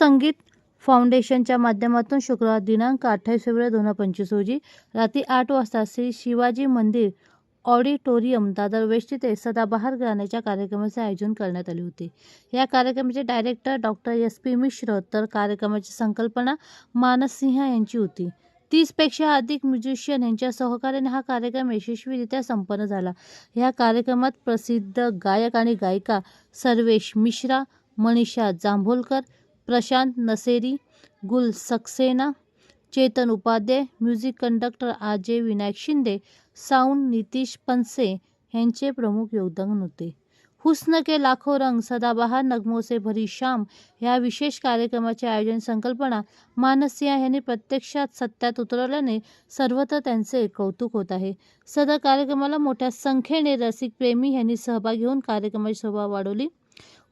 सुसंगीत फाउंडेशनच्या माध्यमातून शुक्रवार दिनांक 28 फेब्रुवारी 2025 रोजी रात्री 8 वाजता श्री शिवाजी मंदिर ऑडिटोरियम, दादर वेस्ट येथे सदाबहार गाण्याच्या कार्यक्रमाचे आयोजन करण्यात आले होते. या कार्यक्रमाचे डायरेक्टर डॉ. SP मिश्र तर कार्यक्रमाची संकल्पना मानस सिंह यांची होती. 30 पेक्षा अधिक म्युझिशियन यांच्या सहकार्याने हा कार्यक्रम यशस्वीरित्या संपन्न झाला. या कार्यक्रमात प्रसिद्ध गायक आणि गायिका Sarvesh Mishra, Manisha Jambholkar, Prashant Naseri, Gul Saxena, Chetan Upadhyay, music conductor Ajay Vinayak Shinde, sound Nitish Panse यांचे प्रमुख योगदान होते. हुस्न के लाखो रंग, सदाबहार नगमों से भरी शाम या विशेष कार्यक्रमाचे आयोजन संकल्पना मानस सिंह यांनी प्रत्यक्षात सत्यात उतरवल्याने सर्वत्र त्यांचे कौतुक होत आहे. सदर कार्यक्रमाला मोठ्या संख्येने रसिक प्रेमी यांनी सहभाग घेऊन कार्यक्रमाची शोभा वाढवली.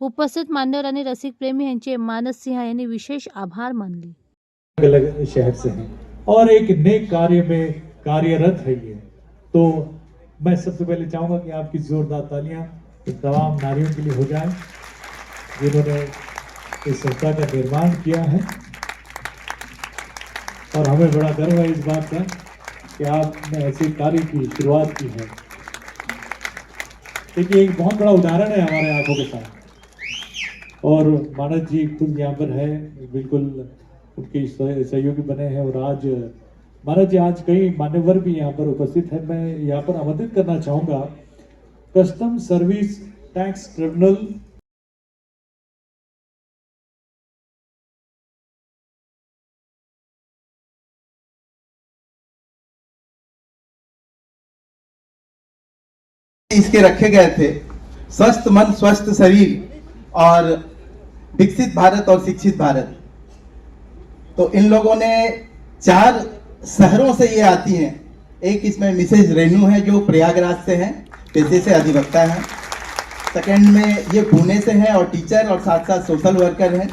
उपस्थित मान्यवर आणि रसिक प्रेमी यांचे मानस सिंह यांनी विशेष आभार मानले. अलग शहर से हैं और एक नेक कार्य में कार्यरत है ये, तो मैं सबसे पहले चाहूंगा कि आपकी जोरदार तालियां इन तमाम नारियों के लिए हो जाए जिन्होंने इस संस्था का निर्माण किया है. और हमें बड़ा गर्व है इस बात का कि आपने ऐसे कार्य की शुरुआत की है. देखिए, एक बहुत बड़ा उदाहरण है हमारे आंखों के साथ, और मानस जी खुद यहाँ पर है, बिल्कुल उनके सहयोगी बने हैं. और आज मानस जी, आज कई मान्यवर भी यहाँ पर उपस्थित है. मैं यहाँ पर आमंत्रित करना चाहूँगा कस्टम सर्विस टैक्स ट्रिब्यूनल इसके रखे गए थे, स्वस्थ मन स्वस्थ शरीर और विकसित भारत और शिक्षित भारत. तो इन लोगों ने 4 शहरों से ये आती हैं. एक इसमें मिसेज रेनू है जो प्रयागराज से हैं, पेशे से अधिवक्ता हैं. सेकंड में ये पुणे से हैं और टीचर और साथ साथ सोशल वर्कर हैं.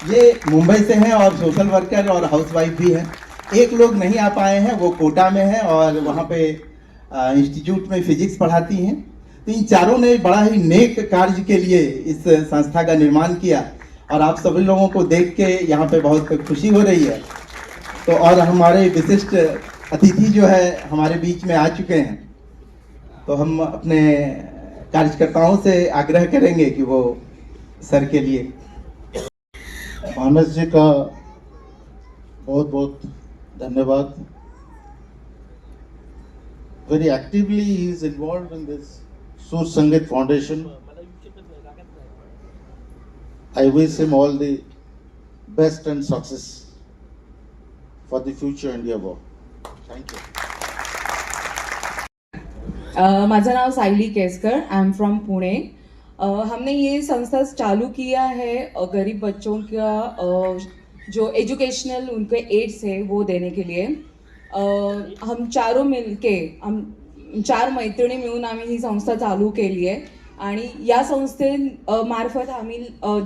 ये मुंबई से हैं और सोशल वर्कर और हाउसवाइफ भी हैं. एक लोग नहीं आ पाए हैं, वो कोटा में हैं और वहाँ पे इंस्टीट्यूट में फिजिक्स पढ़ाती हैं. तो इन चारों ने बड़ा ही नेक कार्य के लिए इस संस्था का निर्माण किया और आप सभी लोगों को देख के यहाँ पे बहुत खुशी हो रही है. तो और हमारे विशिष्ट अतिथि जो है हमारे बीच में आ चुके हैं, तो हम अपने कार्यकर्ताओं से आग्रह करेंगे कि वो सर के लिए. मानस जी का बहुत बहुत धन्यवाद. Very actively he is involved in this Sur Sangeet Foundation. I wish him all the best and success for the future India war. Thank you. माझं नाव Sayali Keskar, I am from Pune. हमने ये संस्था चालू किया है गरीब बच्चों का जो एजुकेशनल उनके एड्स है वो देने के लिए. हम चारों मिलके, हम 4 मैत्रिणी मिळून आम्ही ही संस्था चालू केली आहे. आणि या संस्थेमार्फत आम्ही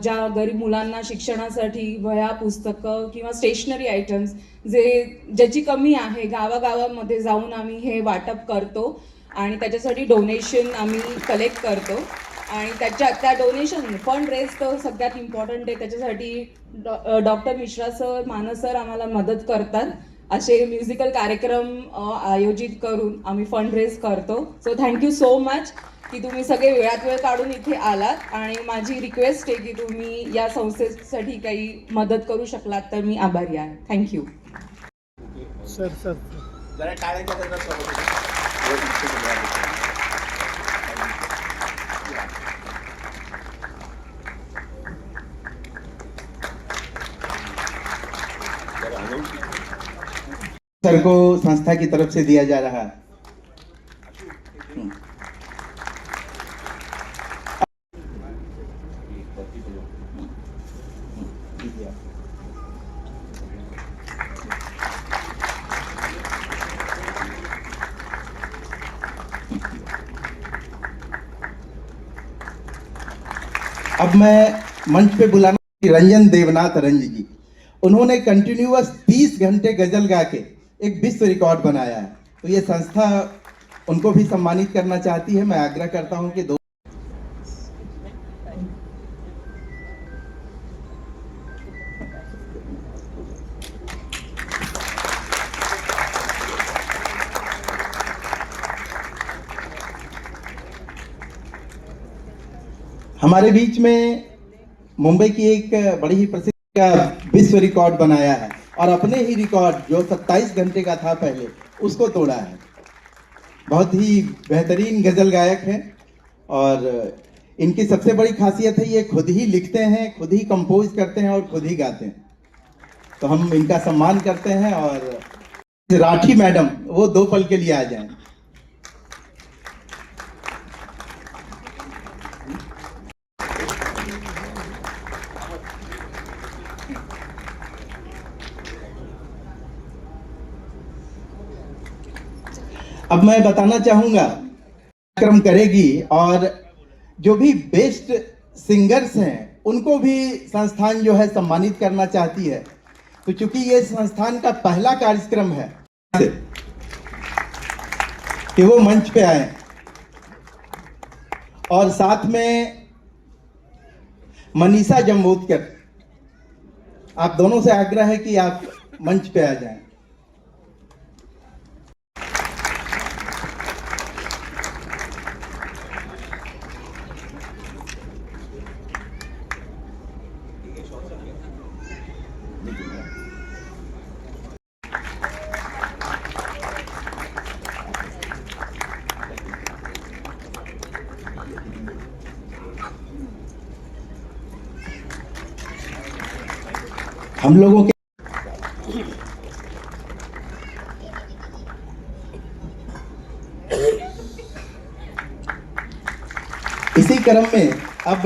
ज्या गरीब मुलांना शिक्षणासाठी वह्या, पुस्तकं किंवा स्टेशनरी आयटम्स ज्याची कमी आहे, गावागावामध्ये जाऊन आम्ही हे वाटप करतो आणि त्याच्यासाठी डोनेशन आम्ही कलेक्ट करतो. आणि त्या डोनेशन फंड रेज तर सगळ्यात इम्पॉर्टंट आहे. त्याच्यासाठी डॉक्टर मिश्रा सर, मानस सर आम्हाला मदत करतात. असे म्युझिकल कार्यक्रम आयोजित करून आम्ही फंड रेज करतो. सो थँक्यू सो मच की तुम्ही सगळे वेळात वेळ काढून इथे आलात. आणि माझी रिक्वेस्ट आहे की तुम्ही या संस्थेसाठी काही मदत करू शकलात तर मी आभारी आहे. थँक्यू. सर जरा सर को संस्था की तरफ से दिया जा रहा है. अब मैं मंच पे बुलाना रंजन देवनाथ रंज जी. उन्होंने कंटिन्यूअस 30 घंटे गजल गा के एक विश्व रिकॉर्ड बनाया है. तो ये संस्था उनको भी सम्मानित करना चाहती है. मैं आग्रह करता हूं कि हमारे बीच में मुंबई की एक बड़ी ही प्रसिद्ध विश्व रिकॉर्ड बनाया है और अपने ही रिकॉर्ड जो 27 घंटे का था पहले उसको तोड़ा है। बहुत ही बेहतरीन गजल गायक है और इनकी सबसे बड़ी खासियत है ये खुद ही लिखते हैं, खुद ही कंपोज करते हैं और खुद ही गाते हैं। तो हम इनका सम्मान करते हैं और राठी मैडम वो 2 पल के लिए आ जाएं। अब मैं बताना चाहूंगा कार्यक्रम करेगी और जो भी बेस्ट सिंगर्स हैं उनको भी संस्थान जो है सम्मानित करना चाहती है। तो चूंकि ये संस्थान का पहला कार्यक्रम है कि वो मंच पे आए और साथ में मनीषा जम्बूतकर, आप दोनों से आग्रह है कि आप मंच पे आ जाएं। हम लोगों के इसी क्रम में अब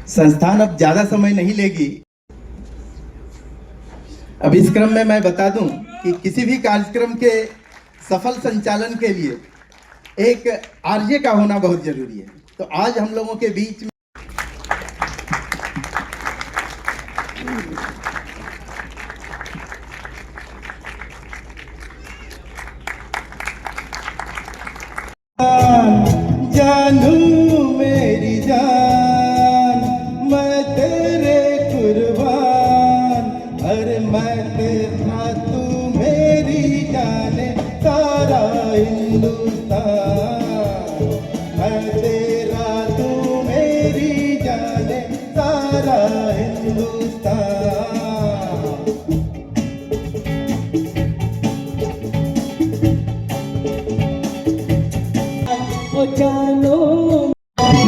संस्थान अब ज्यादा समय नहीं लेगी। अब इस क्रम में मैं बता दूं कि किसी भी कार्यक्रम के सफल संचालन के लिए एक आरजे का होना बहुत जरूरी है। तो आज हम लोगों के बीच में जानू मेरी जान मैं तेरे कुर्बान, अरे मैं तेरा तू मेरी जाने सारा हिंदुस्तान, मैं तेरा तू मेरी जाने सारा हिंदुस्तान। ओ जानो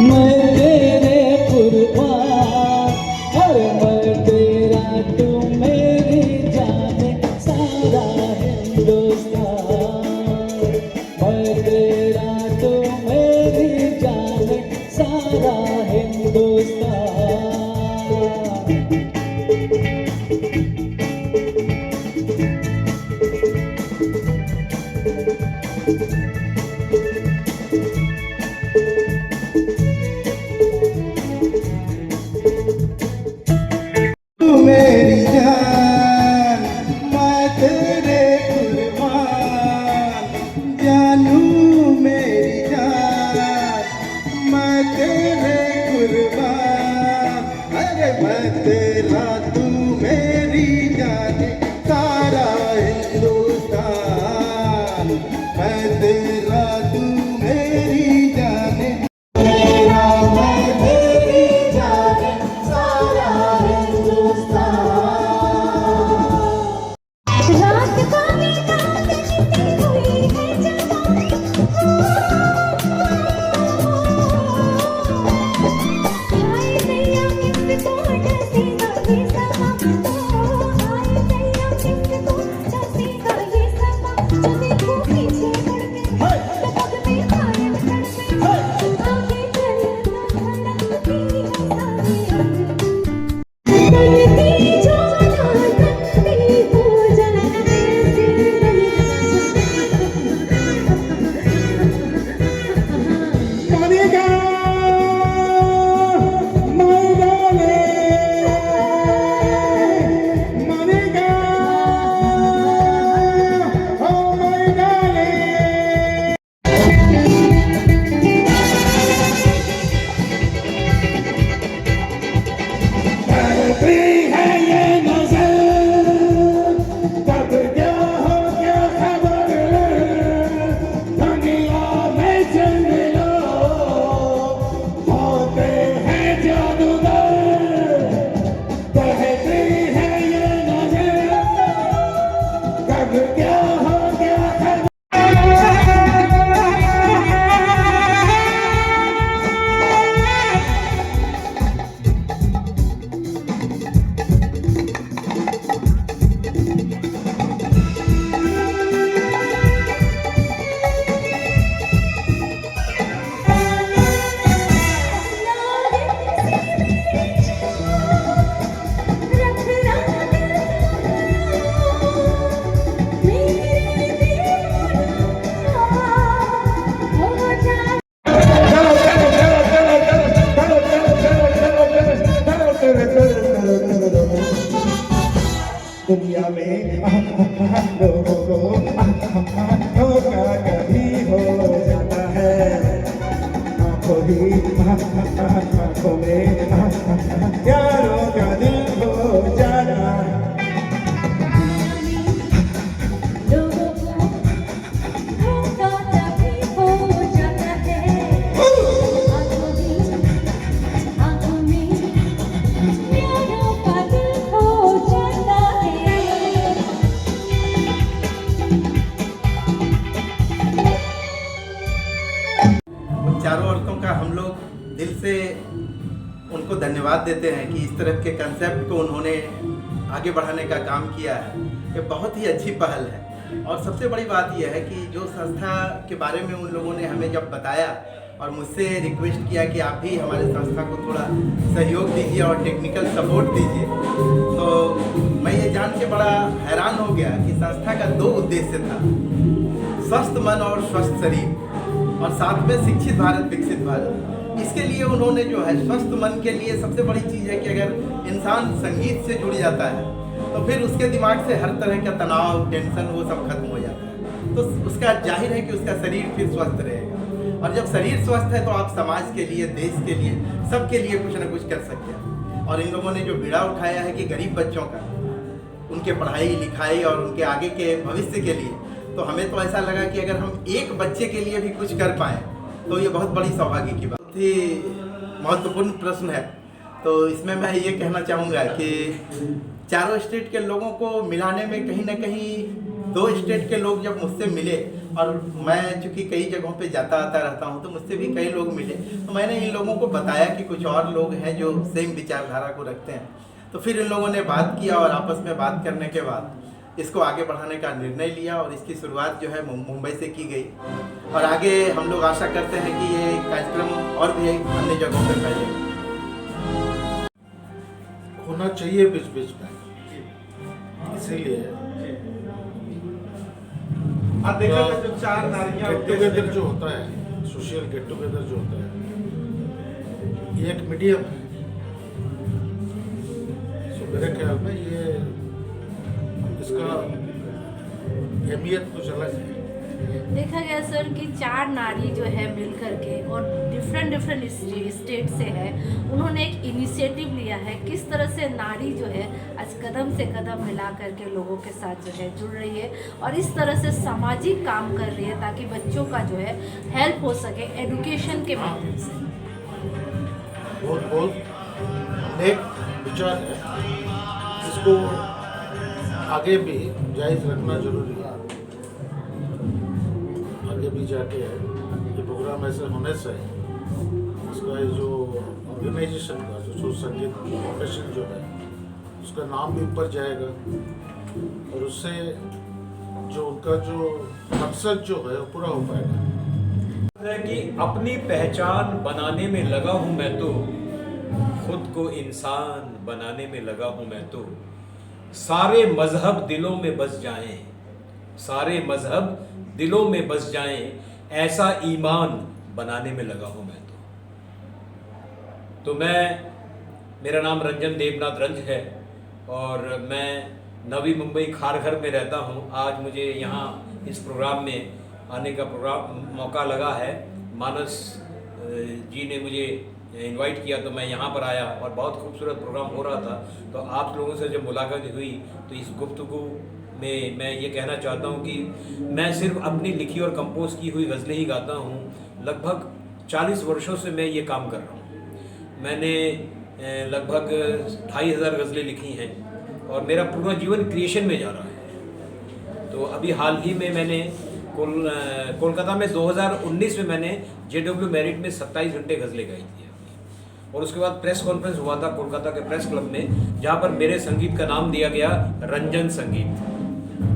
मैं तेरे कुर्बान, अरे मैं तेरा तू मेरी जाने सारा हिंदुस्तान, मैं तेरा तू मेरी जाने सारा हिंदुस्तान। मेरी जान मैं तेरे कुर्बान, जानू मेरी जान मैं तेरे कुर्बान, अरे मैं तेरा तू दुनिया में लोगों को धोखा कभी हो जाता है, आंखों ही आंखों में प्यारों का दिल हो जाना। लोगों को धोखा कभी हो जाता है, आंखों में प्यारों का दिल हो जाता है। उन चारों औरतों का हम लोग दिल से उनको धन्यवाद देते हैं कि इस तरह के कंसेप्ट को उन्होंने आगे बढ़ाने का काम किया है। ये बहुत ही अच्छी पहल है। और सबसे बड़ी बात यह है कि जो संस्था के बारे में उन लोगों ने हमें जब बताया और मुझसे रिक्वेस्ट किया कि आप भी हमारे संस्था को थोड़ा सहयोग दीजिए और टेक्निकल सपोर्ट दीजिए, तो मैं ये जान के बड़ा हैरान हो गया कि संस्था का 2 उद्देश्य था, स्वस्थ मन और स्वस्थ शरीर, और साथ में शिक्षित भारत विकसित भारत। इसके लिए उन्होंने जो है स्वस्थ मन के लिए सबसे बड़ी चीज़ है कि अगर इंसान संगीत से जुड़ जाता है तो फिर उसके दिमाग से हर तरह का तनाव, टेंशन वो सब खत्म हो जाता है, तो उसका जाहिर है कि उसका शरीर फिर स्वस्थ रहेगा। और जब शरीर स्वस्थ है तो आप समाज के लिए, देश के लिए, सबके लिए कुछ ना कुछ कर सकते हैं। और इन लोगों ने जो बीड़ा उठाया है कि गरीब बच्चों का, उनके पढ़ाई लिखाई और उनके आगे के भविष्य के लिए, तो हमें तो ऐसा लगा कि अगर हम एक बच्चे के लिए भी कुछ कर पाएँ तो ये बहुत बड़ी सौभाग्य की बात थी। महत्वपूर्ण प्रश्न है, तो इसमें मैं ये कहना चाहूँगा कि चारों स्टेट के लोगों को मिलाने में कहीं ना कहीं 2 स्टेट के लोग जब मुझसे मिले, और मैं चूँकि कई जगहों पे जाता आता रहता हूँ तो मुझसे भी कई लोग मिले, तो मैंने इन लोगों को बताया कि कुछ और लोग हैं जो सेम विचारधारा को रखते हैं। तो फिर इन लोगों ने बात किया और आपस में बात करने के बाद इसको आगे बढ़ाने का निर्णय लिया और इसकी शुरुआत जो है मुंबई से की गई। और आगे हम लोग आशा करते हैं कि ये कार्यक्रम और भी अन्य जगहों पर फैलेगा। होना चाहिए बीच बीच में, इसीलिए आप देखा था जो 4 नारियां गेट टुगेदर जो होता है, सोशल गेट टुगेदर जो होता है, ये एक मीडियम है। सो मेरे ख्याल में ये इसका अहमियत कुछ अलग है। देखा गया सर कि 4 नारी जो है मिल करके और डिफरेंट स्टेट से है, उन्होंने एक इनिशिएटिव लिया है किस तरह से नारी जो है आज कदम से कदम मिला करके लोगों के साथ जो है जुड़ रही है और इस तरह से सामाजिक काम कर रही है ताकि बच्चों का जो है हेल्प हो सके एजुकेशन के माध्यम से। बहुत नेक विचार है, इसको आगे भी जायज़ रखना जरूरी है। आगे भी जाके ये प्रोग्राम ऐसे होने से इसका ये जो ऑर्गेनाइजेशन का जो संगीत फाउंडेशन जो है उसका नाम भी ऊपर जाएगा और उससे जो उनका जो मकसद जो है वो पूरा हो पाएगा। है कि अपनी पहचान बनाने में लगा हूँ मैं तो, खुद को इंसान बनाने में लगा हूँ मैं तो, सारे मजहब दिलों में बस जाएं, सारे मजहब दिलों में बस जाएं, ऐसा ईमान बनाने में लगा हूँ मैं तो मेरा नाम रंजन देवनाथ रंज है और मैं नवी मुंबई खारघर में रहता हूँ। आज मुझे यहाँ इस प्रोग्राम में आने का मौका लगा है। मानस जी ने मुझे इनवाइट किया तो मैं यहाँ पर आया और बहुत खूबसूरत प्रोग्राम हो रहा था। तो आप लोगों से जब मुलाकात हुई तो इस गुफ्तगू में मैं ये कहना चाहता हूँ कि मैं सिर्फ अपनी लिखी और कंपोज की हुई गज़लें ही गाता हूँ। लगभग 40 वर्षों से मैं ये काम कर रहा हूँ। मैंने लगभग 2500 गज़लें लिखी हैं और मेरा पूरा जीवन क्रिएशन में जा रहा है। तो अभी हाल ही में मैंने कोलकाता में 2019 में मैंने JW मेरिट में 27 घंटे गज़लें गाई थी और उसके बाद प्रेस कॉन्फ्रेंस हुआ था कोलकाता के प्रेस क्लब में, जहाँ पर मेरे संगीत का नाम दिया गया रंजन संगीत।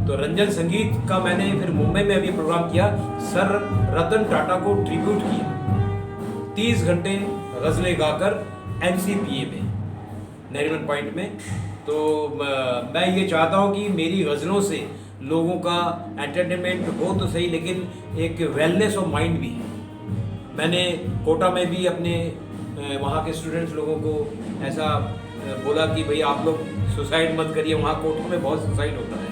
तो रंजन संगीत का मैंने फिर मुंबई में अभी प्रोग्राम किया, सर रतन टाटा को ट्रिब्यूट किया 30 घंटे गज़लें गाकर NCPA में, नरीमन पॉइंट में। तो मैं ये चाहता हूँ कि मेरी गज़लों से लोगों का एंटरटेनमेंट हो तो सही, लेकिन एक वेलनेस ऑफ माइंड भी है। मैंने कोटा में भी अपने वहाँ के स्टूडेंट्स लोगों को ऐसा बोला कि भाई आप लोग सुसाइड मत करिए, वहाँ कोर्टों में बहुत सुसाइड होता है।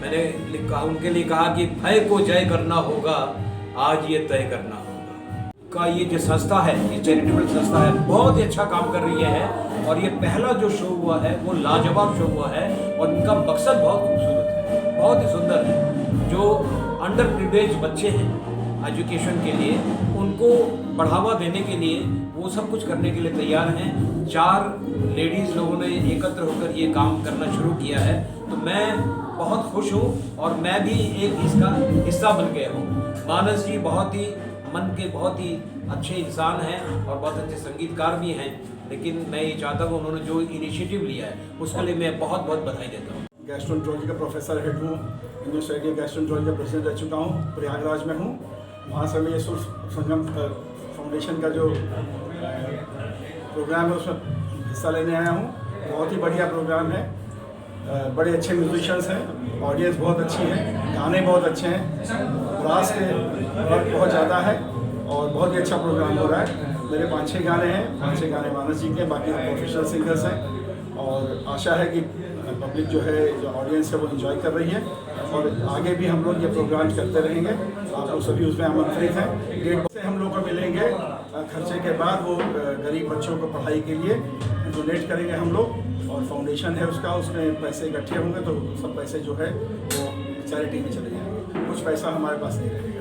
मैंने कहा उनके लिए कहा कि भय को जय करना होगा, आज ये तय करना होगा। का ये जो संस्था है, ये चैरिटेबल संस्था है, बहुत ही अच्छा काम कर रही है और ये पहला जो शो हुआ है वो लाजवाब शो हुआ है और इनका मकसद बहुत खूबसूरत है, बहुत ही सुंदर है। जो अंडर प्रिविलेज बच्चे हैं एजुकेशन के लिए, उनको बढ़ावा देने के लिए वो सब कुछ करने के लिए तैयार हैं। 4 लेडीज़ लोगों ने एकत्र होकर ये काम करना शुरू किया है, तो मैं बहुत खुश हूँ और मैं भी एक इसका हिस्सा बन गया हूँ। मानस जी बहुत ही मन के बहुत ही अच्छे इंसान हैं और बहुत अच्छे संगीतकार भी हैं, लेकिन मैं ये चाहता हूँ उन्होंने जो इनिशिएटिव लिया है उसके लिए मैं बहुत बहुत बधाई देता हूँ। गैस्ट्रोएंटरोलॉजी का प्रोफेसर हेड हूँ, इंडियन सोसाइटी ऑफ गैस्ट्रोएंटरोलॉजी का प्रेसिडेंट रह चुका हूँ, प्रयागराज में हूँ। वहाँ से मैं ये संगम फाउंडेशन का जो प्रोग्राम है उसमें हिस्सा लेने आया हूँ। बहुत ही बढ़िया प्रोग्राम है, बड़े अच्छे म्यूजिशियंस हैं, ऑडियंस बहुत अच्छी है, गाने बहुत अच्छे हैं, रास के वर्क बहुत ज़्यादा है और बहुत ही अच्छा प्रोग्राम हो रहा है। मेरे 5-6 गाने हैं, 5-6 गाने मानस जी के, बाकी प्रोफेशनल सिंगर्स हैं और आशा है कि पब्लिक जो है, जो ऑडियंस है वो एंजॉय कर रही है और आगे भी हम लोग ये प्रोग्राम करते रहेंगे। आप लोग सभी उसमें आमंत्रित हैं। 1.5 से हम लोग को मिलेंगे, खर्चे के बाद वो गरीब बच्चों को पढ़ाई के लिए डोनेट करेंगे हम लोग और फाउंडेशन है उसका, उसमें पैसे इकट्ठे होंगे तो सब पैसे जो है वो चैरिटी में चले जाएंगे, कुछ पैसा हमारे पास नहीं रहेगा।